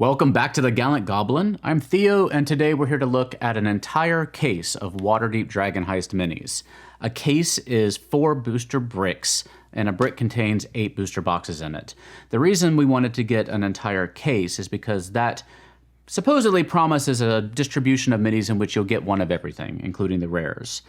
Welcome back to the Gallant Goblin. I'm Theo, and today we're here to look at an entire case of Waterdeep Dragon Heist minis. A case is 4 booster bricks, and a brick contains 8 booster boxes in it. The reason we wanted to get an entire case is because that supposedly promises a distribution of minis in which you'll get one of everything, including the rares.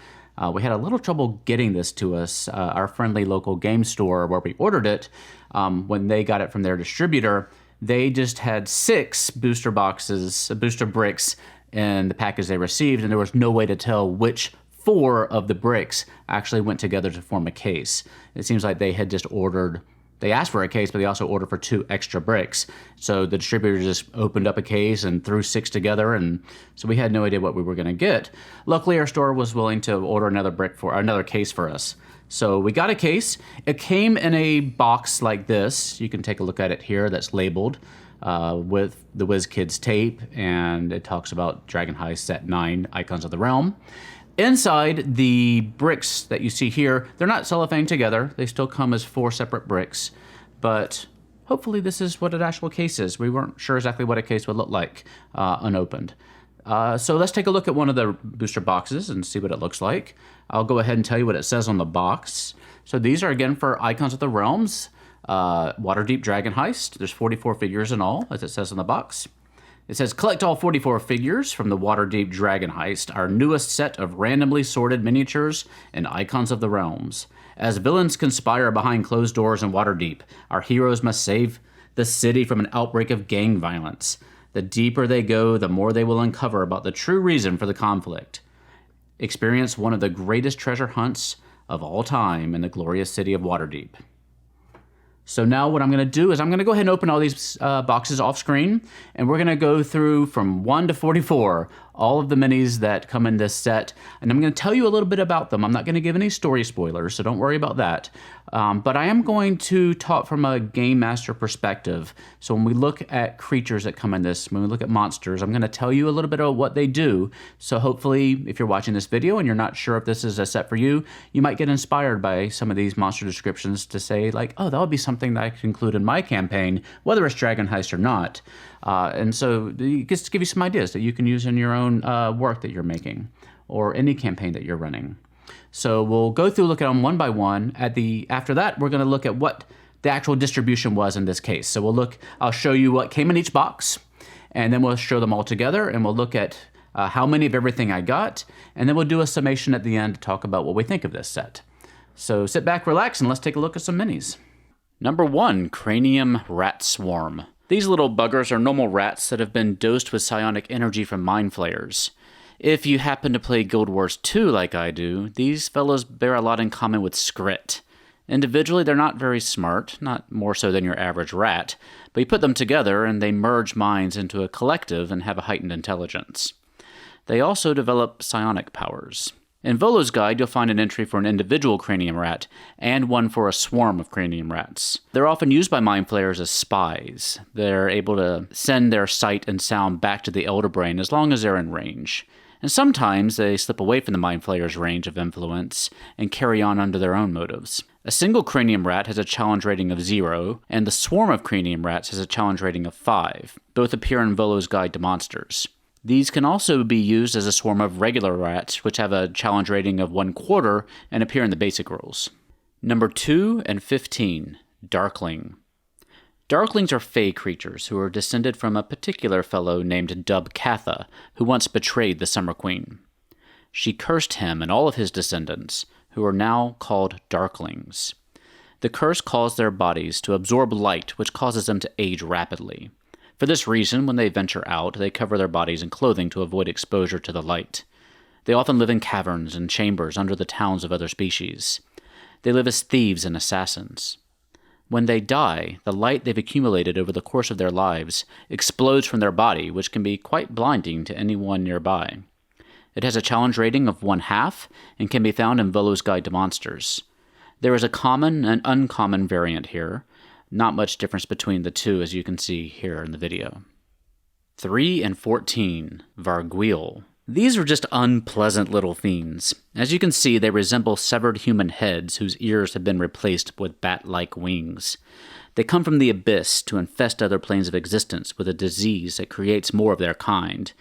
We had a little trouble getting this to us. Our friendly local game store where we ordered it, when they got it from their distributor, they just had 6 booster boxes, booster bricks in the package they received, and there was no way to tell which 4 of the bricks actually went together to form a case. It seems like they had just ordered, they asked for a case, but they also ordered for 2 extra bricks. So the distributor just opened up a case and threw 6 together, and so we had no idea what we were going to get. Luckily, our store was willing to order another case for us. So we got a case. It came in a box like this. You can take a look at it here that's labeled with the WizKids tape, and it talks about Dragon Heist Set 9, Icons of the Realm. Inside, the bricks that you see here, they're not cellophane together. They still come as 4 separate bricks, but hopefully this is what an actual case is. We weren't sure exactly what a case would look like unopened. So let's take a look at one of the booster boxes and see what it looks like. I'll go ahead and tell you what it says on the box. So these are, again, for Icons of the Realms, Waterdeep Dragon Heist. There's 44 figures in all, as it says on the box. It says, collect all 44 figures from the Waterdeep Dragon Heist, our newest set of randomly sorted miniatures and Icons of the Realms. As villains conspire behind closed doors in Waterdeep, our heroes must save the city from an outbreak of gang violence. The deeper they go, the more they will uncover about the true reason for the conflict. Experience one of the greatest treasure hunts of all time in the glorious city of Waterdeep. So now what I'm going to do is I'm going to go ahead and open all these boxes off screen, and we're going to go through from 1 to 44, all of the minis that come in this set, and I'm going to tell you a little bit about them. I'm not going to give any story spoilers, so don't worry about that. But I am going to talk from a game master perspective. So when we look at creatures that come in this, when we look at monsters, I'm going to tell you a little bit about what they do. So hopefully, if you're watching this video and you're not sure if this is a set for you, you might get inspired by some of these monster descriptions to say, like, oh, that would be something that I could include in my campaign, whether it's Dragon Heist or not. And so just to give you some ideas that you can use in your own work that you're making or any campaign that you're running. So we'll go through, look at them one by one. After that, we're going to look at what the actual distribution was in this case. So I'll show you what came in each box, and then we'll show them all together, and we'll look at how many of everything I got, and then we'll do a summation at the end to talk about what we think of this set. So sit back, relax, and let's take a look at some minis. Number 1, Cranium Rat Swarm. These little buggers are normal rats that have been dosed with psionic energy from mind flayers. If you happen to play Guild Wars 2 like I do, these fellows bear a lot in common with Skrit. Individually, they're not very smart, not more so than your average rat, but you put them together and they merge minds into a collective and have a heightened intelligence. They also develop psionic powers. In Volo's guide, you'll find an entry for an individual cranium rat, and one for a swarm of cranium rats. They're often used by mind flayers as spies. They're able to send their sight and sound back to the Elder Brain as long as they're in range. And sometimes they slip away from the mind flayer's range of influence and carry on under their own motives. A single cranium rat has a challenge rating of 0, and the swarm of cranium rats has a challenge rating of 5. Both appear in Volo's guide to monsters. These can also be used as a swarm of regular rats, which have a challenge rating of 1/4 and appear in the basic rules. Number 2 and 15, Darkling. Darklings are fey creatures who are descended from a particular fellow named Dub Katha, who once betrayed the Summer Queen. She cursed him and all of his descendants, who are now called Darklings. The curse caused their bodies to absorb light, which causes them to age rapidly. For this reason, when they venture out, they cover their bodies in clothing to avoid exposure to the light. They often live in caverns and chambers under the towns of other species. They live as thieves and assassins. When they die, the light they've accumulated over the course of their lives explodes from their body, which can be quite blinding to anyone nearby. It has a challenge rating of 1/2 and can be found in Volo's Guide to Monsters. There is a common and uncommon variant here. Not much difference between the two, as you can see here in the video. 3 and 14, Vargouille. These are just unpleasant little fiends. As you can see, they resemble severed human heads whose ears have been replaced with bat-like wings. They come from the abyss to infest other planes of existence with a disease that creates more of their kind.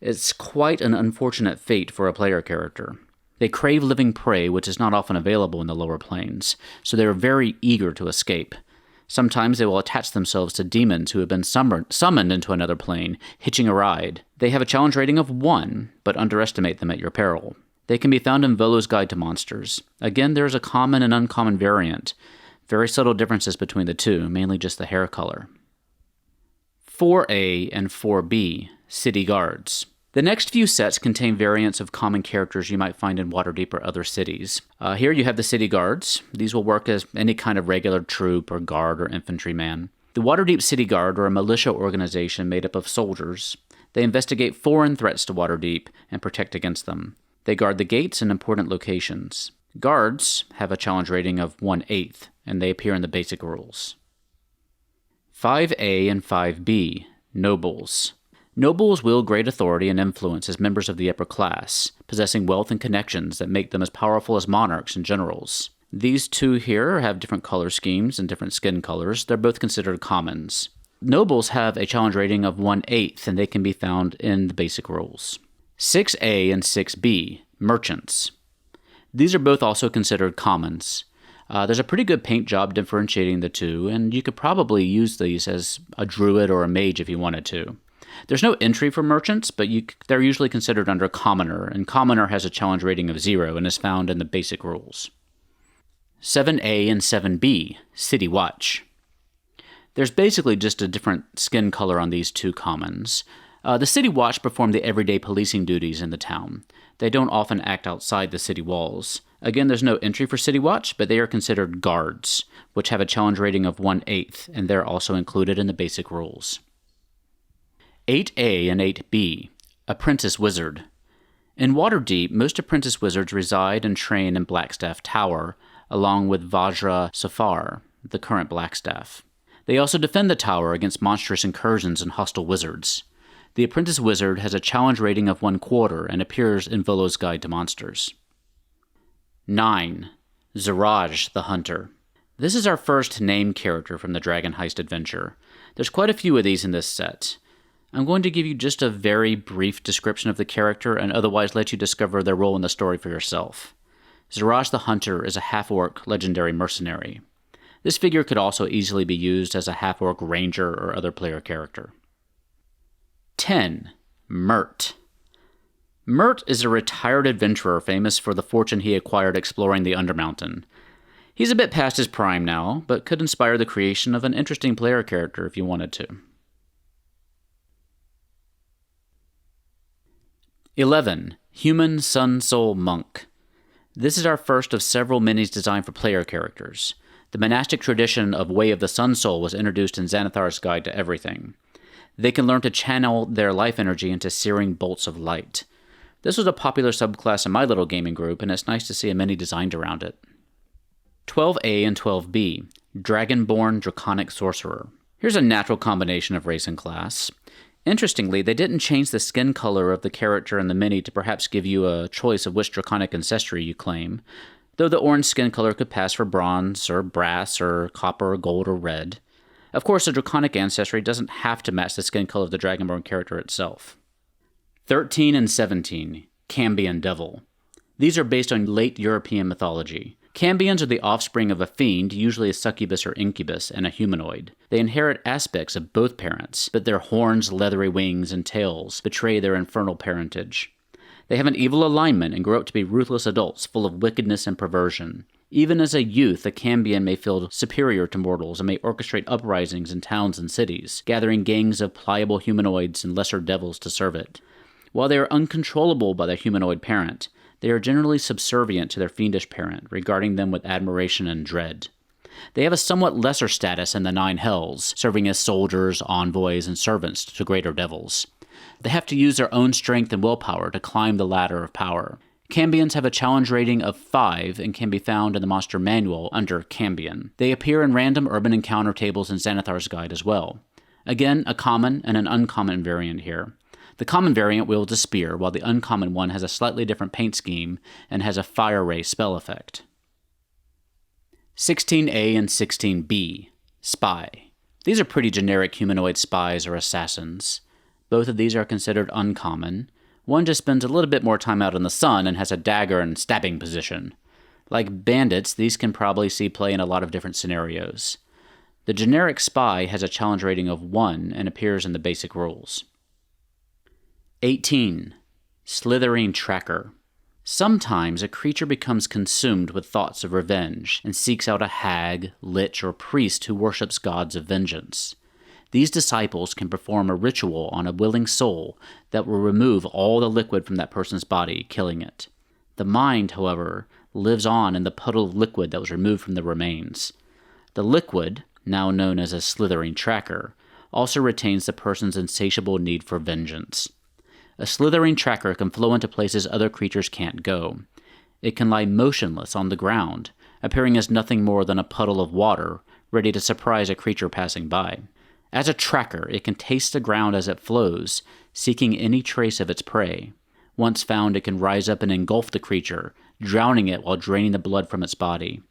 It's quite an unfortunate fate for a player character. They crave living prey, which is not often available in the lower planes, so they are very eager to escape. Sometimes they will attach themselves to demons who have been summoned into another plane, hitching a ride. They have a challenge rating of 1, but underestimate them at your peril. They can be found in Volo's Guide to Monsters. Again, there is a common and uncommon variant. Very subtle differences between the two, mainly just the hair color. 4A and 4B, City Guards. The next few sets contain variants of common characters you might find in Waterdeep or other cities. Here you have the City Guards. These will work as any kind of regular troop or guard or infantryman. The Waterdeep City Guard are a militia organization made up of soldiers. They investigate foreign threats to Waterdeep and protect against them. They guard the gates and important locations. Guards have a challenge rating of 1/8, and they appear in the basic rules. 5A and 5B, Nobles. Nobles wield great authority and influence as members of the upper class, possessing wealth and connections that make them as powerful as monarchs and generals. These two here have different color schemes and different skin colors. They're both considered commons. Nobles have a challenge rating of 1/8, and they can be found in the basic rules. 6A and 6B, Merchants. These are both also considered commons. There's a pretty good paint job differentiating the two, and you could probably use these as a druid or a mage if you wanted to. There's no entry for merchants, but they're usually considered under commoner, and commoner has a challenge rating of 0 and is found in the basic rules. 7A and 7B, City Watch. There's basically just a different skin color on these two commons. The City Watch perform the everyday policing duties in the town. They don't often act outside the city walls. Again, there's no entry for City Watch, but they are considered guards, which have a challenge rating of 1/8, and they're also included in the basic rules. 8A and 8B, Apprentice Wizard. In Waterdeep, most Apprentice Wizards reside and train in Blackstaff Tower, along with Vajra Safahr, the current Blackstaff. They also defend the tower against monstrous incursions and hostile wizards. The Apprentice Wizard has a challenge rating of 1/4 and appears in Volo's Guide to Monsters. 9. Ziraj the Hunter. This is our first named character from the Dragon Heist adventure. There's quite a few of these in this set. I'm going to give you just a very brief description of the character and otherwise let you discover their role in the story for yourself. Ziraj the Hunter is a half-orc legendary mercenary. This figure could also easily be used as a half-orc ranger or other player character. 10. Mirt. Mirt is a retired adventurer famous for the fortune he acquired exploring the Undermountain. He's a bit past his prime now, but could inspire the creation of an interesting player character if you wanted to. 11. Human Sun Soul Monk. This is our first of several minis designed for player characters. The monastic tradition of Way of the Sun Soul was introduced in Xanathar's Guide to Everything. They can learn to channel their life energy into searing bolts of light. This was a popular subclass in my little gaming group, and it's nice to see a mini designed around it. 12A and 12B, Dragonborn Draconic Sorcerer. Here's a natural combination of race and class. Interestingly, they didn't change the skin color of the character in the mini to perhaps give you a choice of which draconic ancestry you claim, though the orange skin color could pass for bronze or brass or copper or gold or red. Of course, the draconic ancestry doesn't have to match the skin color of the Dragonborn character itself. 13 and 17, Cambion Devil. These are based on late European mythology. Cambions are the offspring of a fiend, usually a succubus or incubus, and a humanoid. They inherit aspects of both parents, but their horns, leathery wings, and tails betray their infernal parentage. They have an evil alignment and grow up to be ruthless adults full of wickedness and perversion. Even as a youth, a Cambion may feel superior to mortals and may orchestrate uprisings in towns and cities, gathering gangs of pliable humanoids and lesser devils to serve it. While they are uncontrollable by their humanoid parent, they are generally subservient to their fiendish parent, regarding them with admiration and dread. They have a somewhat lesser status in the Nine Hells, serving as soldiers, envoys, and servants to greater devils. They have to use their own strength and willpower to climb the ladder of power. Cambions have a challenge rating of 5 and can be found in the monster manual under Cambion. They appear in random urban encounter tables in Xanathar's Guide as well. Again, a common and an uncommon variant here. The common variant wields a spear, while the uncommon one has a slightly different paint scheme and has a fire ray spell effect. 16A and 16B, Spy. These are pretty generic humanoid spies or assassins. Both of these are considered uncommon. One just spends a little bit more time out in the sun and has a dagger and stabbing position. Like bandits, these can probably see play in a lot of different scenarios. The generic spy has a challenge rating of 1 and appears in the basic rules. 18. Slithering Tracker. Sometimes a creature becomes consumed with thoughts of revenge and seeks out a hag, lich, or priest who worships gods of vengeance. These disciples can perform a ritual on a willing soul that will remove all the liquid from that person's body, killing it. The mind, however, lives on in the puddle of liquid that was removed from the remains. The liquid, now known as a slithering tracker, also retains the person's insatiable need for vengeance. A slithering tracker can flow into places other creatures can't go. It can lie motionless on the ground, appearing as nothing more than a puddle of water, ready to surprise a creature passing by. As a tracker, it can taste the ground as it flows, seeking any trace of its prey. Once found, it can rise up and engulf the creature, drowning it while draining the blood from its body.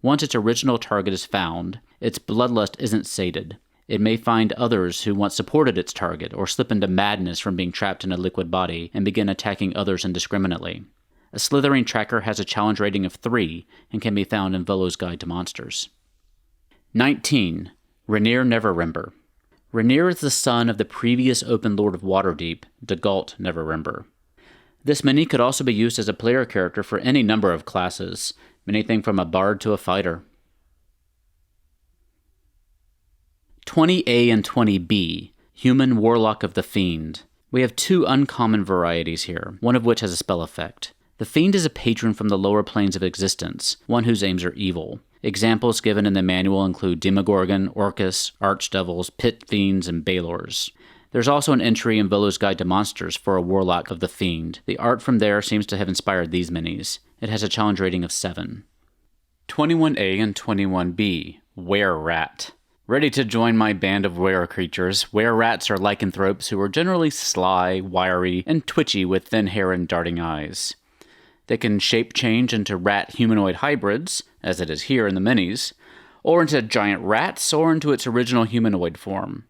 Once its original target is found, its bloodlust isn't sated. It may find others who once supported its target, or slip into madness from being trapped in a liquid body and begin attacking others indiscriminately. A slithering tracker has a challenge rating of 3 and can be found in Volo's Guide to Monsters. 19. Renaer Neverember. Renaer is the son of the previous Open Lord of Waterdeep, Darlaxle Neverember. This mini could also be used as a player character for any number of classes, anything from a bard to a fighter. 20A and 20B, Human Warlock of the Fiend. We have 2 uncommon varieties here, one of which has a spell effect. The Fiend is a patron from the lower planes of existence, one whose aims are evil. Examples given in the manual include Demogorgon, Orcus, Archdevils, Pit Fiends, and Balors. There's also an entry in Volo's Guide to Monsters for a Warlock of the Fiend. The art from there seems to have inspired these minis. It has a challenge rating of 7. 21A and 21B, Wererat. Ready to join my band of were creatures, Wererats are lycanthropes who are generally sly, wiry, and twitchy with thin hair and darting eyes. They can shape change into rat humanoid hybrids, as it is here in the minis, or into giant rats, or into its original humanoid form.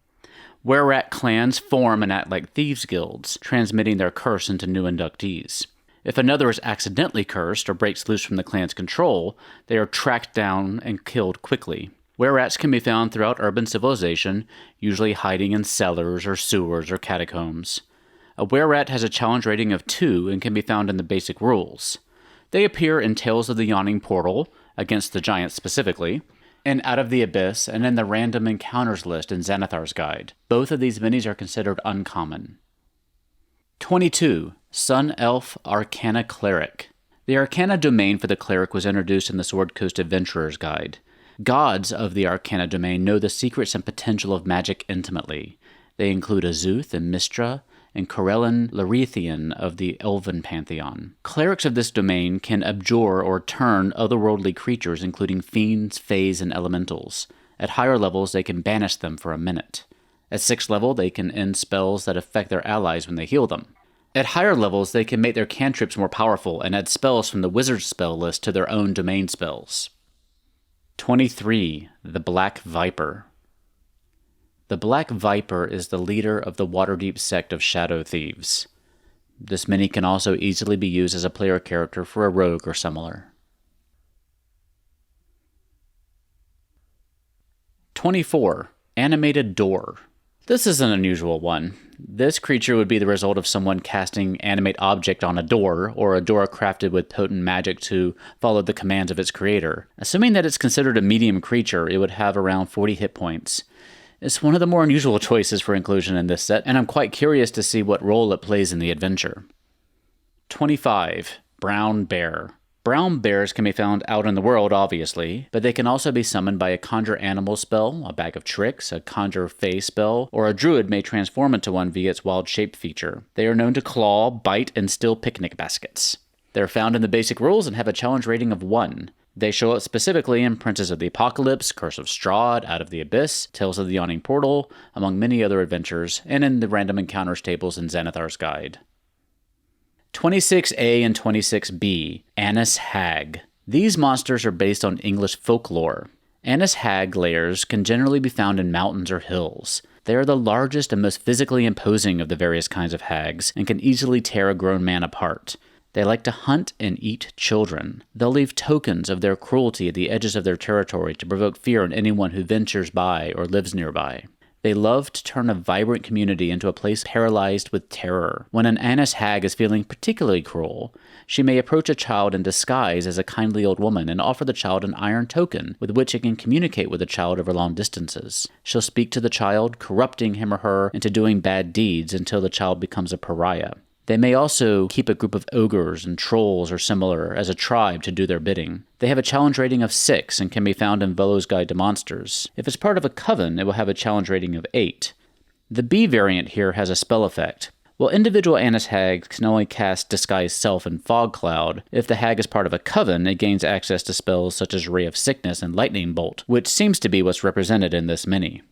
Wererat clans form and act like thieves' guilds, transmitting their curse into new inductees. If another is accidentally cursed or breaks loose from the clan's control, they are tracked down and killed quickly. Wererats can be found throughout urban civilization, usually hiding in cellars or sewers or catacombs. A Wererat has a challenge rating of 2 and can be found in the basic rules. They appear in Tales of the Yawning Portal, against the giants specifically, and Out of the Abyss, and in the Random Encounters list in Xanathar's Guide. Both of these minis are considered uncommon. 22. Sun Elf Arcana Cleric. The Arcana domain for the Cleric was introduced in the Sword Coast Adventurer's Guide. Gods of the Arcana domain know the secrets and potential of magic intimately. They include Azuth and Mistra, and Corellin Larethian of the Elven Pantheon. Clerics of this domain can abjure or turn otherworldly creatures, including fiends, fays, and elementals. At higher levels, they can banish them for a minute. At 6th level, they can end spells that affect their allies when they heal them. At higher levels, they can make their cantrips more powerful and add spells from the wizard's spell list to their own domain spells. 23. The Black Viper. The Black Viper is the leader of the Waterdeep sect of Shadow Thieves. This mini can also easily be used as a player character for a rogue or similar. 24. Animated Door. This is an unusual one. This creature would be the result of someone casting Animate Object on a door, or a door crafted with potent magic to follow the commands of its creator. Assuming that it's considered a medium creature, it would have around 40 hit points. It's one of the more unusual choices for inclusion in this set, and I'm quite curious to see what role it plays in the adventure. 25. Brown Bear. Brown bears can be found out in the world, obviously, but they can also be summoned by a Conjure Animal spell, a Bag of Tricks, a Conjure Fae spell, or a druid may transform into one via its wild shape feature. They are known to claw, bite, and steal picnic baskets. They're found in the basic rules and have a challenge rating of 1. They show up specifically in Princes of the Apocalypse, Curse of Strahd, Out of the Abyss, Tales of the Yawning Portal, among many other adventures, and in the random encounters tables in Xanathar's Guide. 26A and 26B, Annis Hag. These monsters are based on English folklore. Annis Hag lairs can generally be found in mountains or hills. They are the largest and most physically imposing of the various kinds of hags, and can easily tear a grown man apart. They like to hunt and eat children. They'll leave tokens of their cruelty at the edges of their territory to provoke fear in anyone who ventures by or lives nearby. They love to turn a vibrant community into a place paralyzed with terror. When an Annis Hag is feeling particularly cruel, she may approach a child in disguise as a kindly old woman and offer the child an iron token with which it can communicate with the child over long distances. She'll speak to the child, corrupting him or her into doing bad deeds until the child becomes a pariah. They may also keep a group of ogres and trolls or similar as a tribe to do their bidding. They have a challenge rating of 6 and can be found in Volo's Guide to Monsters. If it's part of a coven, it will have a challenge rating of 8. The B variant here has a spell effect. While individual Annis Hags can only cast Disguise Self and Fog Cloud, if the hag is part of a coven, it gains access to spells such as Ray of Sickness and Lightning Bolt, which seems to be what's represented in this mini.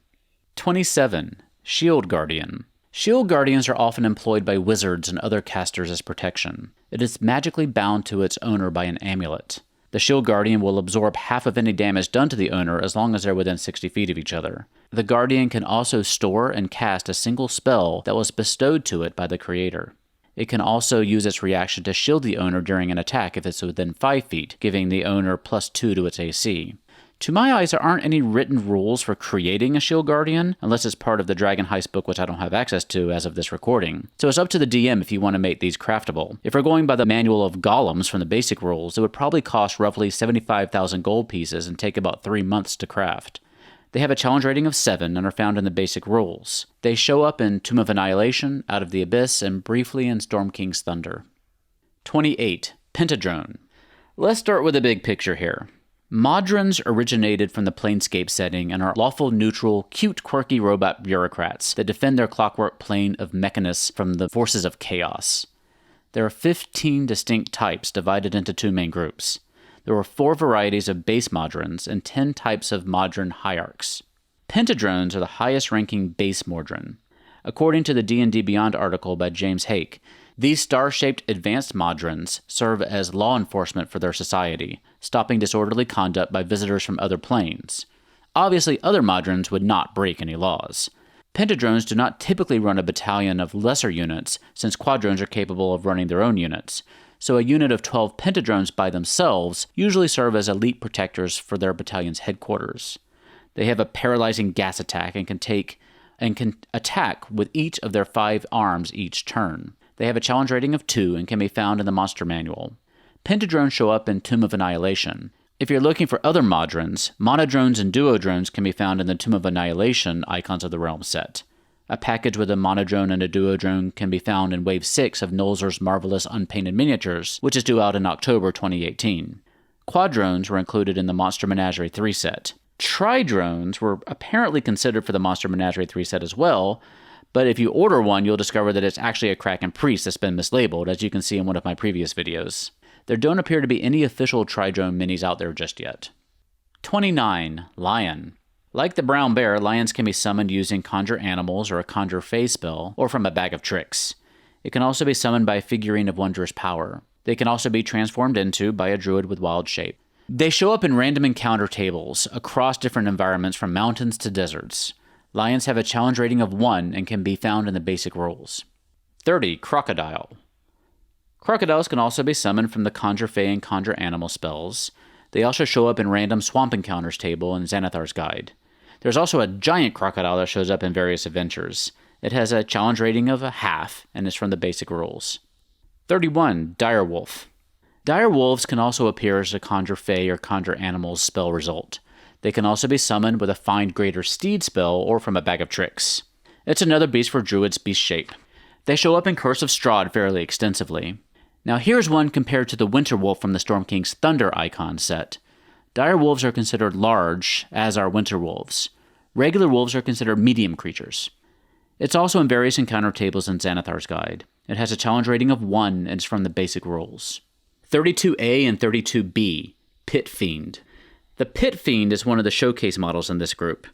27. Shield Guardian. Shield Guardians are often employed by wizards and other casters as protection. It is magically bound to its owner by an amulet. The Shield Guardian will absorb half of any damage done to the owner as long as they're within 60 feet of each other. The Guardian can also store and cast a single spell that was bestowed to it by the creator. It can also use its reaction to shield the owner during an attack if it's within 5 feet, giving the owner +2 to its AC. To my eyes, there aren't any written rules for creating a Shield Guardian, unless it's part of the Dragon Heist book, which I don't have access to as of this recording. So it's up to the DM if you want to make these craftable. If we're going by the Manual of Golems from the basic rules, it would probably cost roughly 75,000 gold pieces and take about 3 months to craft. They have a challenge rating of 7 and are found in the basic rules. They show up in Tomb of Annihilation, Out of the Abyss, and briefly in Storm King's Thunder. 28. Pentadrone. Let's start with the big picture here. Modrons originated from the Planescape setting and are lawful, neutral, cute, quirky robot bureaucrats that defend their clockwork plane of mechanists from the forces of chaos. There are 15 distinct types divided into 2 main groups. There are 4 varieties of base Modrons and 10 types of Modron hierarchs. Pentadrones are the highest-ranking base Modron. According to the D&D Beyond article by James Hake, these star-shaped advanced Modrons serve as law enforcement for their society, stopping disorderly conduct by visitors from other planes. Obviously, other Modrons would not break any laws. Pentadrones do not typically run a battalion of lesser units, since Quadrones are capable of running their own units, so a unit of 12 Pentadrones by themselves usually serve as elite protectors for their battalion's headquarters. They have a paralyzing gas attack and can attack with each of their 5 arms each turn. They have a challenge rating of 2 and can be found in the Monster Manual. Pentadrones show up in Tomb of Annihilation. If you're looking for other Modrons, Monodrones and Duodrones can be found in the Tomb of Annihilation Icons of the Realm set. A package with a Monodrone and a Duodrone can be found in Wave 6 of Nolzur's Marvelous Unpainted Miniatures, which is due out in October 2018. Quadrones were included in the Monster Menagerie 3 set. Tridrones were apparently considered for the Monster Menagerie 3 set as well, but if you order one, you'll discover that it's actually a Kraken Priest that's been mislabeled, as you can see in one of my previous videos. There don't appear to be any official Tridrone minis out there just yet. 29. Lion. Like the Brown Bear, lions can be summoned using Conjure Animals or a Conjure Fae spell, or from a Bag of Tricks. It can also be summoned by a Figurine of Wondrous Power. They can also be transformed into by a Druid with Wild Shape. They show up in random encounter tables across different environments from mountains to deserts. Lions have a challenge rating of 1 and can be found in the basic rules. 30. Crocodile. Crocodiles can also be summoned from the Conjure Fae and Conjure Animal spells. They also show up in random swamp encounters table in Xanathar's Guide. There's also a giant crocodile that shows up in various adventures. It has a challenge rating of 1/2 and is from the basic rules. 31. Direwolf. Direwolves can also appear as a Conjure Fae or Conjure Animals spell result. They can also be summoned with a Find Greater Steed spell or from a Bag of Tricks. It's another beast for Druid's beast shape. They show up in Curse of Strahd fairly extensively. Now here's one compared to the Winter Wolf from the Storm King's Thunder icon set. Dire Wolves are considered large, as are Winter Wolves. Regular Wolves are considered medium creatures. It's also in various encounter tables in Xanathar's Guide. It has a challenge rating of 1 and is from the basic rules. 32A and 32B. Pit Fiend. The Pit Fiend is one of the showcase models in this group.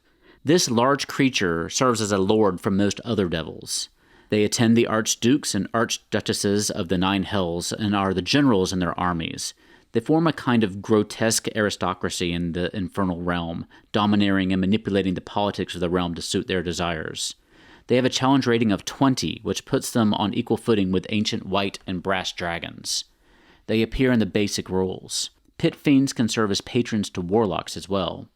This large creature serves as a lord for most other devils. They attend the archdukes and archduchesses of the Nine Hells and are the generals in their armies. They form a kind of grotesque aristocracy in the infernal realm, domineering and manipulating the politics of the realm to suit their desires. They have a challenge rating of 20, which puts them on equal footing with ancient white and brass dragons. They appear in the basic rules. Pit Fiends can serve as patrons to warlocks as well.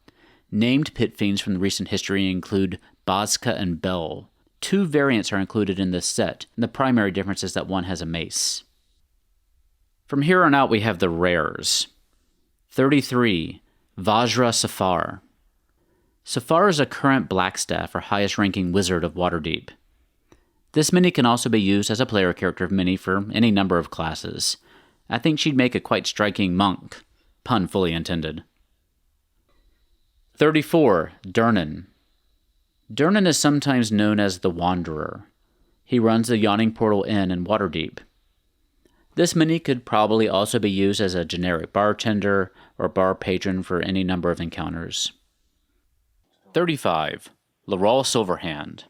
Named Pit Fiends from the recent history include Bazka and Bel. 2 variants are included in this set, and the primary difference is that one has a mace. From here on out, we have the rares. 33. Vajra Safahr. Safahr is a current Blackstaff or highest-ranking wizard of Waterdeep. This mini can also be used as a player character mini for any number of classes. I think she'd make a quite striking monk. Pun fully intended. 34. Durnan. Durnan is sometimes known as the Wanderer. He runs the Yawning Portal Inn in Waterdeep. This mini could probably also be used as a generic bartender or bar patron for any number of encounters. 35. Laeral Silverhand.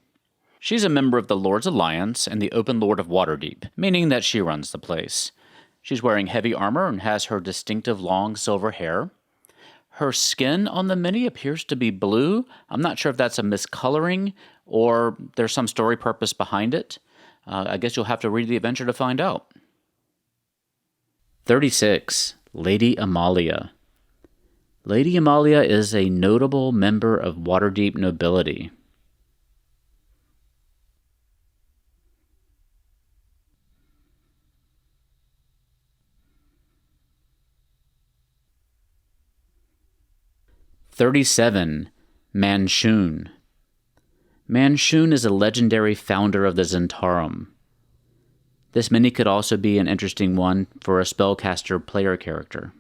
She's a member of the Lord's Alliance and the Open Lord of Waterdeep, meaning that she runs the place. She's wearing heavy armor and has her distinctive long silver hair. Her skin on the mini appears to be blue. I'm not sure if that's a miscoloring or there's some story purpose behind it. I guess you'll have to read the adventure to find out. 36. Lady Ammalia. Lady Ammalia is a notable member of Waterdeep nobility. "37. Manshoon. Manshoon is a legendary founder of the Zhentarim. This mini could also be an interesting one for a spellcaster player character.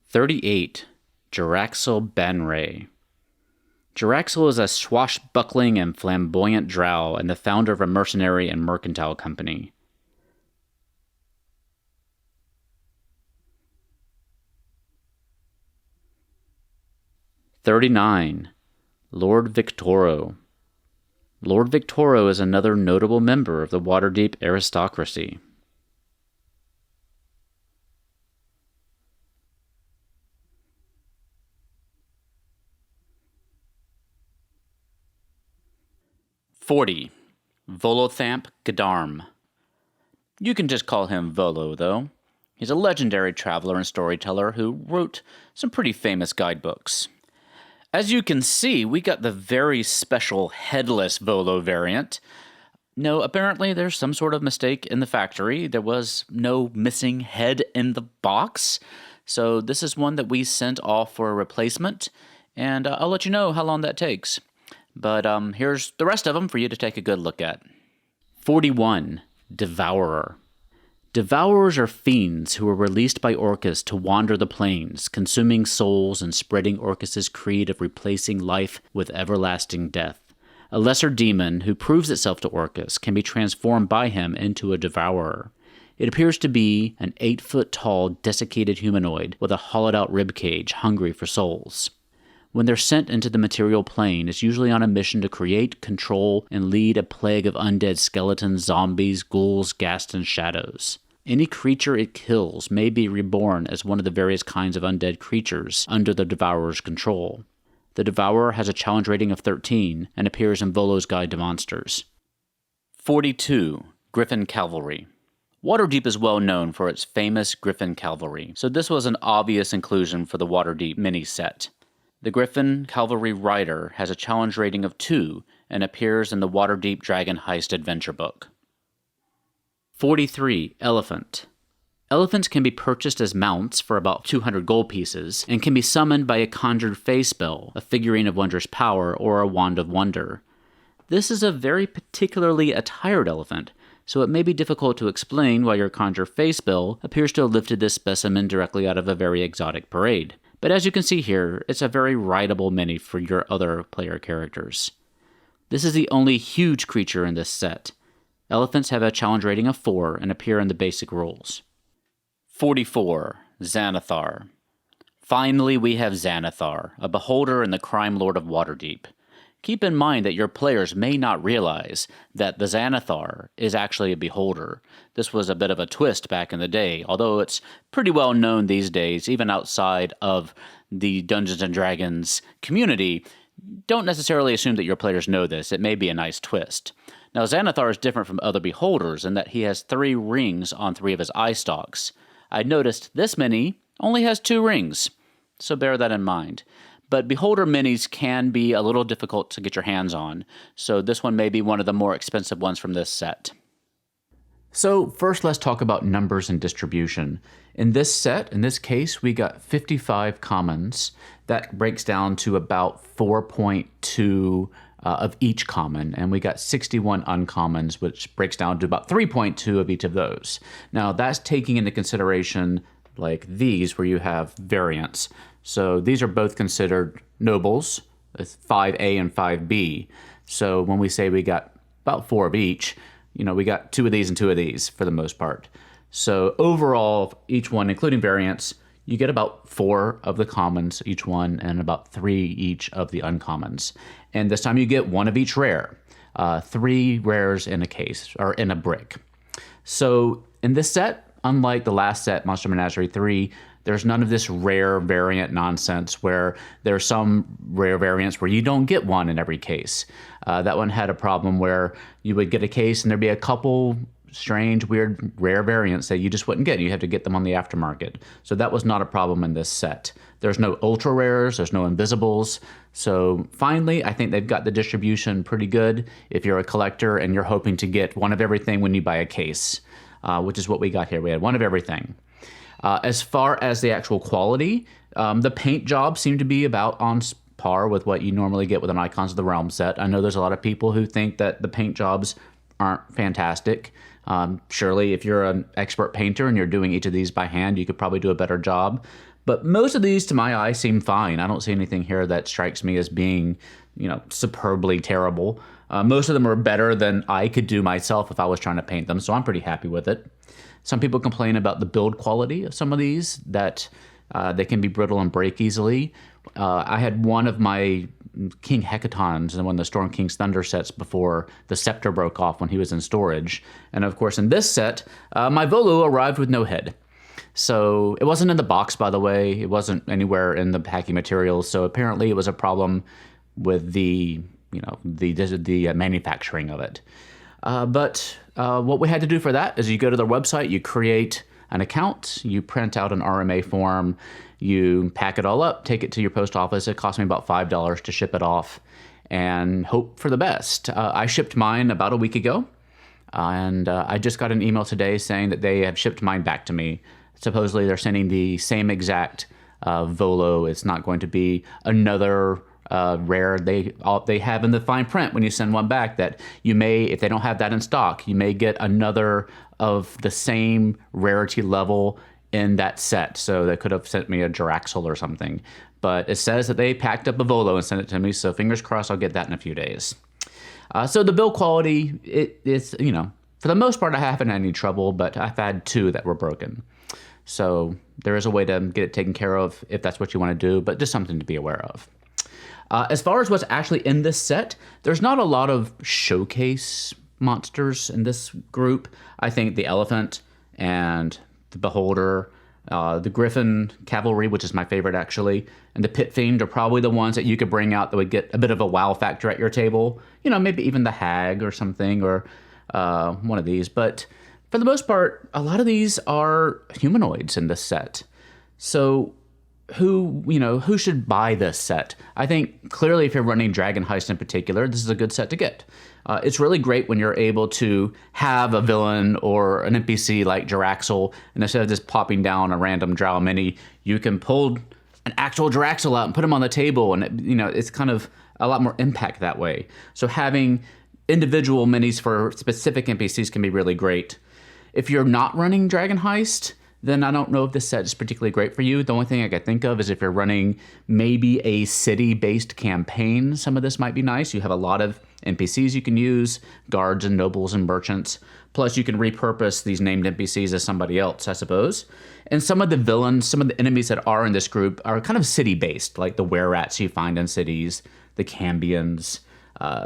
38. Jarlaxle Baenre. Jarlaxle is a swashbuckling and flamboyant drow and the founder of a mercenary and mercantile company. 39. Lord Victoro. Lord Victoro is another notable member of the Waterdeep aristocracy. 40. Volothamp Geddarm. You can just call him Volo, though. He's a legendary traveler and storyteller who wrote some pretty famous guidebooks. As you can see, we got the very special headless Volo variant. No, apparently there's some sort of mistake in the factory. There was no missing head in the box. So this is one that we sent off for a replacement, and I'll let you know how long that takes. But here's the rest of them for you to take a good look at. 41. Devourer. Devourers are fiends who are released by Orcus to wander the plains, consuming souls and spreading Orcus's creed of replacing life with everlasting death. A lesser demon who proves itself to Orcus can be transformed by him into a devourer. It appears to be an 8-foot-tall, desiccated humanoid with a hollowed-out ribcage, hungry for souls. When they're sent into the material plane, it's usually on a mission to create, control, and lead a plague of undead skeletons, zombies, ghouls, ghasts, and shadows. Any creature it kills may be reborn as one of the various kinds of undead creatures under the Devourer's control. The Devourer has a challenge rating of 13 and appears in Volo's Guide to Monsters. 42. Griffon Cavalry. Waterdeep is well known for its famous Griffon Cavalry, so this was an obvious inclusion for the Waterdeep mini-set. The Griffon Cavalry Rider has a challenge rating of 2 and appears in the Waterdeep Dragon Heist adventure book. 43. Elephant. Elephants can be purchased as mounts for about 200 gold pieces, and can be summoned by a conjured fey spell, a figurine of wondrous power, or a wand of wonder. This is a very particularly attired elephant, so it may be difficult to explain why your conjure fey spell appears to have lifted this specimen directly out of a very exotic parade. But as you can see here, it's a very rideable mini for your other player characters. This is the only huge creature in this set. Elephants have a challenge rating of 4 and appear in the basic rules. 44. Xanathar. Finally, we have Xanathar, a beholder and the crime lord of Waterdeep. Keep in mind that your players may not realize that the Xanathar is actually a beholder. This was a bit of a twist back in the day, although it's pretty well known these days, even outside of the Dungeons & Dragons community. Don't necessarily assume that your players know this. It may be a nice twist. Now, Xanathar is different from other beholders in that he has 3 rings on 3 of his eye stalks. I noticed this mini only has 2 rings, so bear that in mind. But beholder minis can be a little difficult to get your hands on, so this one may be one of the more expensive ones from this set. So first, let's talk about numbers and distribution. In this set, in this case, we got 55 commons. That breaks down to about 4.2 of each common, and we got 61 uncommons, which breaks down to about 3.2 of each of those. Now, that's taking into consideration like these, where you have variants. So these are both considered nobles, 5A and 5B. So when we say we got about 4 of each, we got 2 of these and 2 of these for the most part. So overall, each one, including variants, you get about 4 of the commons each one and about 3 each of the uncommons. And this time you get 1 of each rare, 3 rares in a case, or in a brick. So in this set, unlike the last set, Monster Menagerie 3, there's none of this rare variant nonsense where there's some rare variants where you don't get 1 in every case. That one had a problem where you would get a case and there'd be a couple strange, weird, rare variants that you just wouldn't get. You had to get them on the aftermarket. So that was not a problem in this set. There's no ultra rares, there's no invisibles. So finally, I think they've got the distribution pretty good if you're a collector and you're hoping to get 1 of everything when you buy a case, which is what we got here. We had 1 of everything. As far as the actual quality, the paint jobs seem to be about on par with what you normally get with an Icons of the Realm set. I know there's a lot of people who think that the paint jobs aren't fantastic. Surely, if you're an expert painter and you're doing each of these by hand, you could probably do a better job. But most of these, to my eye, seem fine. I don't see anything here that strikes me as being, superbly terrible. Most of them are better than I could do myself if I was trying to paint them, so I'm pretty happy with it. Some people complain about the build quality of some of these, that they can be brittle and break easily. I had one of my King Hecatons and one of the Storm King's Thunder sets before the scepter broke off when he was in storage. And of course, in this set, my Volu arrived with no head. So it wasn't in the box, by the way. It wasn't anywhere in the packing materials. So apparently it was a problem with the manufacturing of it. But what we had to do for that is you go to their website, you create an account, you print out an RMA form, you pack it all up, take it to your post office. It cost me about $5 to ship it off and hope for the best. I shipped mine about a week ago, and I just got an email today saying that they have shipped mine back to me. Supposedly they're sending the same exact Volo. It's not going to be another rare. They have in the fine print when you send one back that you may, if they don't have that in stock, you may get another of the same rarity level in that set. So they could have sent me a Jarlaxle or something. But it says that they packed up a Volo and sent it to me, so fingers crossed I'll get that in a few days. So the build quality, it's, for the most part I haven't had any trouble, but I've had 2 that were broken. So there is a way to get it taken care of if that's what you want to do, but just something to be aware of. As far as what's actually in this set, there's not a lot of showcase monsters in this group. I think the Elephant and the Beholder, the Griffon Cavalry, which is my favorite actually, and the Pit Fiend are probably the ones that you could bring out that would get a bit of a wow factor at your table. Maybe even the Hag or something, or one of these. But for the most part, a lot of these are humanoids in this set. So who should buy this set? I think clearly if you're running Dragon Heist in particular, this is a good set to get. It's really great when you're able to have a villain or an NPC like Jarlaxle, and instead of just popping down a random Drow mini, you can pull an actual Jarlaxle out and put him on the table, and it's kind of a lot more impact that way. So having individual minis for specific NPCs can be really great. If you're not running Dragon Heist, then I don't know if this set is particularly great for you. The only thing I could think of is if you're running maybe a city-based campaign, some of this might be nice. You have a lot of NPCs you can use, guards and nobles and merchants. Plus, you can repurpose these named NPCs as somebody else, I suppose. And some of the villains, some of the enemies that are in this group are kind of city-based, like the Wererats you find in cities, the Cambions,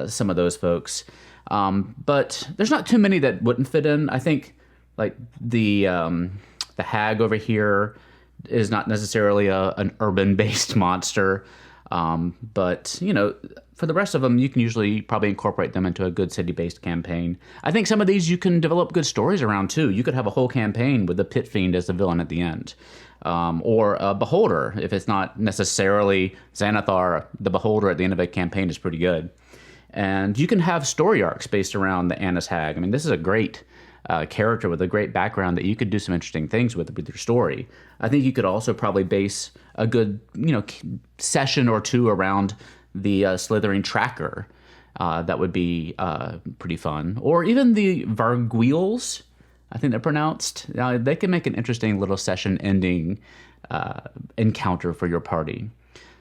some of those folks. But there's not too many that wouldn't fit in. I think like the hag over here is not necessarily an urban-based monster. But, you know, for the rest of them, you can usually probably incorporate them into a good city-based campaign. I think some of these you can develop good stories around, too. You could have a whole campaign with the Pit Fiend as the villain at the end. Or a Beholder, if it's not necessarily Xanathar. The Beholder at the end of a campaign is pretty good. And you can have story arcs based around the Annis Hag. I mean, this is a great character with a great background that you could do some interesting things with your story. I think you could also probably base a good, you know, session or two around the Slithering Tracker. That would be pretty fun. Or even the Vargouilles, I think they're pronounced. They can make an interesting little session-ending encounter for your party.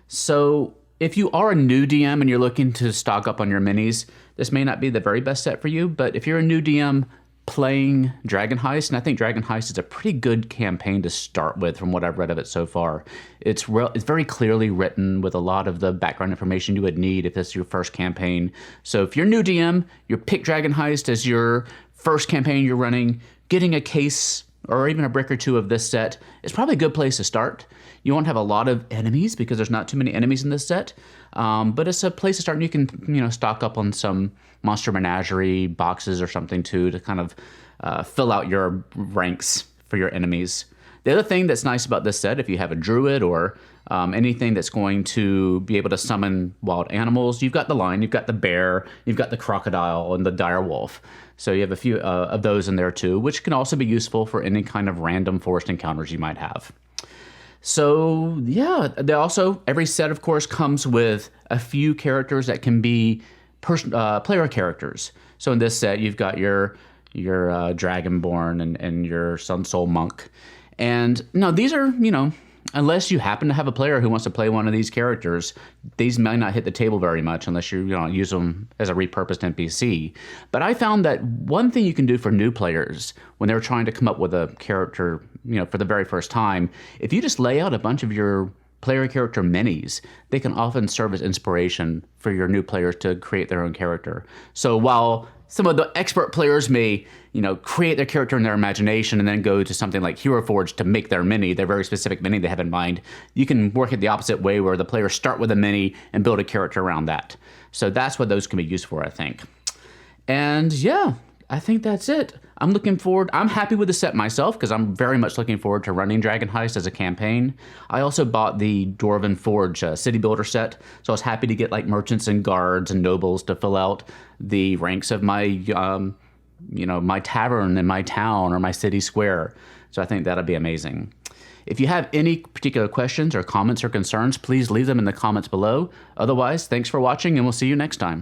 So if you are a new DM and you're looking to stock up on your minis, this may not be the very best set for you, but if you're a new DM playing Dragon Heist, and I think Dragon Heist is a pretty good campaign to start with from what I've read of it so far. It's very clearly written with a lot of the background information you would need if this is your first campaign. So if you're new DM, you pick Dragon Heist as your first campaign you're running, getting a case or even a brick or two of this set is probably a good place to start. You won't have a lot of enemies because there's not too many enemies in this set, but it's a place to start, and you can, you know, stock up on some Monster Menagerie boxes or something too to kind of fill out your ranks for your enemies. The other thing that's nice about this set, if you have a druid or anything that's going to be able to summon wild animals, you've got the lion, you've got the bear, you've got the crocodile, and the dire wolf. So you have a few of those in there too, which can also be useful for any kind of random forest encounters you might have. So yeah, every set, of course, comes with a few characters that can be player characters. So in this set, you've got your Dragonborn and your Sun Soul Monk. And no, these are, you know, unless you happen to have a player who wants to play one of these characters, these might not hit the table very much unless you know, use them as a repurposed NPC. But I found that one thing you can do for new players when they're trying to come up with a character, you know, for the very first time, if you just lay out a bunch of your player character minis, they can often serve as inspiration for your new players to create their own character. So while some of the expert players may, you know, create their character in their imagination and then go to something like Hero Forge to make their mini, their very specific mini they have in mind, you can work it the opposite way where the players start with a mini and build a character around that. So that's what those can be used for, I think. And yeah, I think that's it. I'm looking forward. I'm happy with the set myself because I'm very much looking forward to running Dragon Heist as a campaign. I also bought the Dwarven Forge city builder set, so I was happy to get like merchants and guards and nobles to fill out the ranks of my, you know, my tavern in my town or my city square. So I think that'll be amazing. If you have any particular questions or comments or concerns, please leave them in the comments below. Otherwise, thanks for watching, and we'll see you next time.